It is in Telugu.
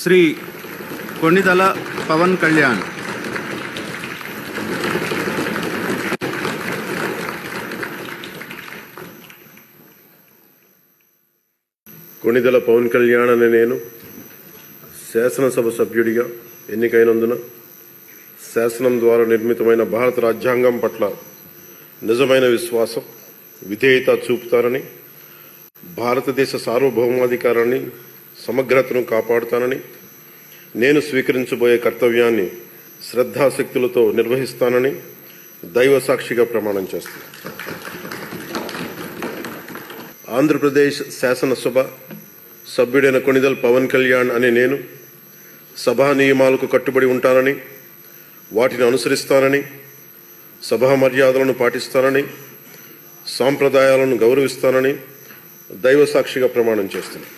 శ్రీ కొణిదల పవన్ కళ్యాణ్. కొణిదల పవన్ కళ్యాణ్ అనే నేను శాసనసభ సభ్యుడిగా ఎన్నికైనందున శాసనం ద్వారా నిర్మితమైన భారత రాజ్యాంగం పట్ల నిజమైన విశ్వాసం, విధేయత చూపుతానని, భారతదేశ సార్వభౌమాధికారాన్ని, సమగ్రతను కాపాడుతానని, నేను స్వీకరించబోయే కర్తవ్యాన్ని శ్రద్ధాశక్తులతో నిర్వహిస్తానని దైవ సాక్షిగా ప్రమాణం చేస్తాను. ఆంధ్రప్రదేశ్ శాసనసభ సభ్యుడైన కొణిదల పవన్ కళ్యాణ్ అనే నేను సభా నియమాలకు కట్టుబడి ఉంటానని, వాటిని అనుసరిస్తానని, సభా మర్యాదలను పాటిస్తానని, సాంప్రదాయాలను గౌరవిస్తానని దైవ సాక్షిగా ప్రమాణం చేస్తున్నాను.